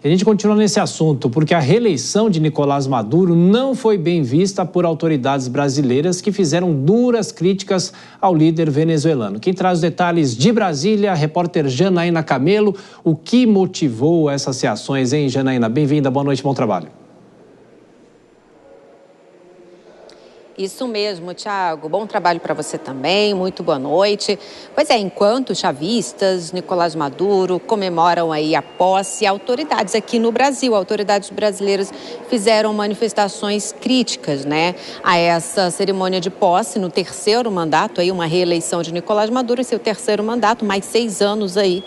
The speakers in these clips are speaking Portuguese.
A gente continua nesse assunto porque a reeleição de Nicolás Maduro não foi bem vista por autoridades brasileiras que fizeram duras críticas ao líder venezuelano. Quem traz os detalhes de Brasília, a repórter Janaína Camelo. O que motivou essas reações, hein, Janaína? Bem-vinda, boa noite, bom trabalho. Isso mesmo, Thiago. Bom trabalho para você também, muito boa noite. Pois é, enquanto chavistas, Nicolás Maduro comemoram aí a posse, autoridades aqui no Brasil, autoridades brasileiras fizeram manifestações críticas, a essa cerimônia de posse no terceiro mandato, aí uma reeleição de Nicolás Maduro em seu terceiro mandato, mais 6 anos aí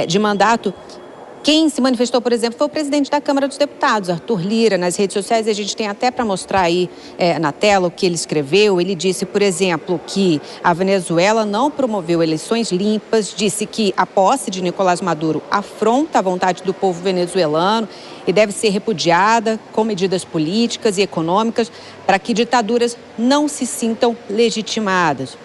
de mandato. Quem se manifestou, por exemplo, foi o presidente da Câmara dos Deputados, Arthur Lira. Nas redes sociais, a gente tem até para mostrar aí na tela o que ele escreveu. Ele disse, por exemplo, que a Venezuela não promoveu eleições limpas, disse que a posse de Nicolás Maduro afronta a vontade do povo venezuelano e deve ser repudiada com medidas políticas e econômicas para que ditaduras não se sintam legitimadas.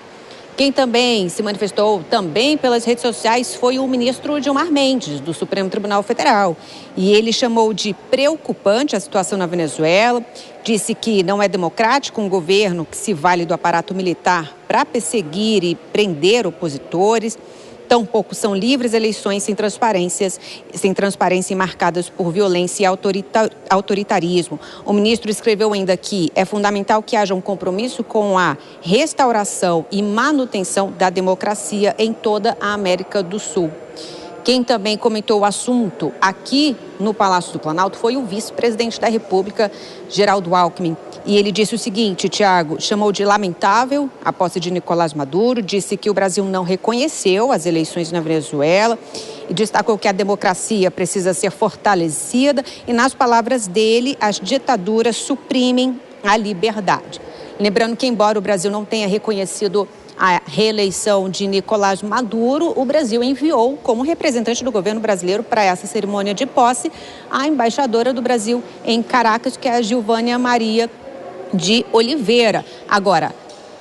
Quem também se manifestou também pelas redes sociais foi o ministro Gilmar Mendes, do Supremo Tribunal Federal. E ele chamou de preocupante a situação na Venezuela, disse que não é democrático um governo que se vale do aparato militar para perseguir e prender opositores. Tampouco são livres eleições sem transparência e marcadas por violência e autoritarismo. O ministro escreveu ainda que é fundamental que haja um compromisso com a restauração e manutenção da democracia em toda a América do Sul. Quem também comentou o assunto aqui no Palácio do Planalto foi o vice-presidente da República, Geraldo Alckmin. E ele disse o seguinte, Thiago, chamou de lamentável a posse de Nicolás Maduro, disse que o Brasil não reconheceu as eleições na Venezuela e destacou que a democracia precisa ser fortalecida e, nas palavras dele, as ditaduras suprimem a liberdade. Lembrando que, embora o Brasil não tenha reconhecido a reeleição de Nicolás Maduro, o Brasil enviou como representante do governo brasileiro para essa cerimônia de posse a embaixadora do Brasil em Caracas, que é a Gilvânia Maria de Oliveira. Agora,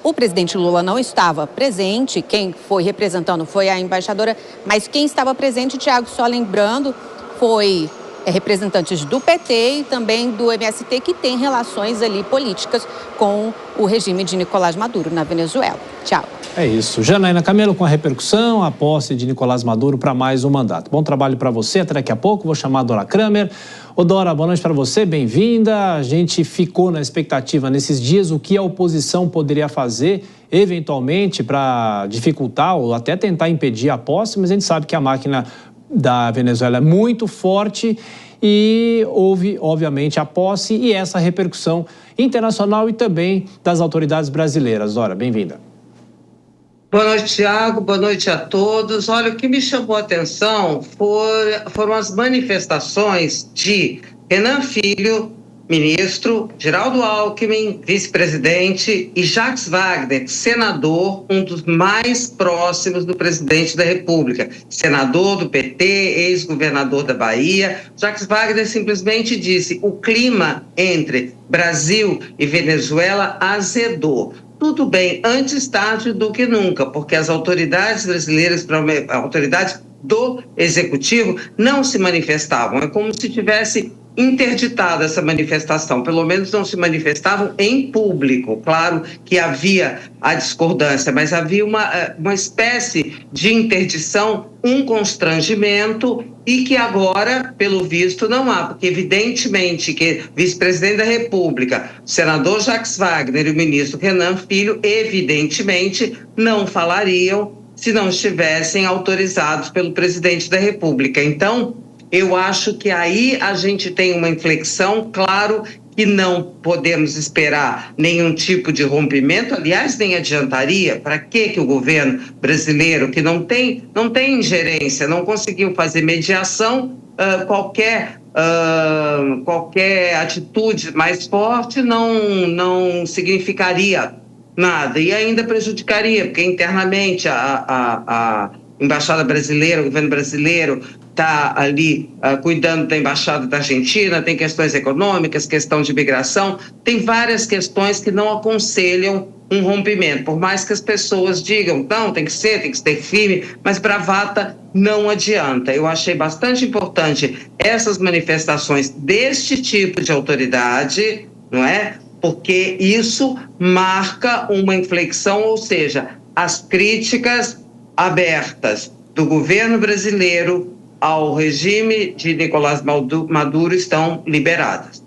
o presidente Lula não estava presente, quem foi representando foi a embaixadora, mas quem estava presente, Thiago, só lembrando, foi representantes do PT e também do MST, que tem relações ali políticas com o regime de Nicolás Maduro na Venezuela. Tchau. É isso. Janaína Camelo com a repercussão, a posse de Nicolás Maduro para mais um mandato. Bom trabalho para você, até daqui a pouco. Vou chamar a Dora Kramer. Ô Dora, boa noite para você, bem-vinda. A gente ficou na expectativa nesses dias o que a oposição poderia fazer, eventualmente, para dificultar ou até tentar impedir a posse, mas a gente sabe que a máquina da Venezuela é muito forte e houve, obviamente, a posse e essa repercussão internacional e também das autoridades brasileiras. Dora, bem-vinda. Boa noite, Thiago. Boa noite a todos. Olha, o que me chamou a atenção foram as manifestações de Renan Filho, ministro, Geraldo Alckmin, vice-presidente, e Jacques Wagner, senador, um dos mais próximos do presidente da República, senador do PT, ex-governador da Bahia. Jacques Wagner simplesmente disse: o clima entre Brasil e Venezuela azedou. Tudo bem, antes tarde do que nunca, porque as autoridades brasileiras, autoridades do executivo, não se manifestavam. É como se tivesse interditada essa manifestação, pelo menos não se manifestavam em público. Claro que havia a discordância, mas havia uma espécie de interdição, um constrangimento, e que agora, pelo visto, não há, porque evidentemente que o vice-presidente da República, o senador Jacques Wagner e o ministro Renan Filho, evidentemente não falariam se não estivessem autorizados pelo presidente da República. Então, eu acho que aí a gente tem uma inflexão, claro que não podemos esperar nenhum tipo de rompimento, aliás, nem adiantaria. Para que o governo brasileiro, que não tem ingerência, não conseguiu fazer mediação, qualquer atitude mais forte não significaria nada e ainda prejudicaria, porque internamente a embaixada brasileira, o governo brasileiro está ali cuidando da embaixada da Argentina, tem questões econômicas, questão de imigração, tem várias questões que não aconselham um rompimento, por mais que as pessoas digam, não, tem que ser firme, mas bravata não adianta. Eu achei bastante importante essas manifestações deste tipo de autoridade, não é? Porque isso marca uma inflexão, ou seja, as críticas abertas do governo brasileiro ao regime de Nicolás Maduro estão liberadas.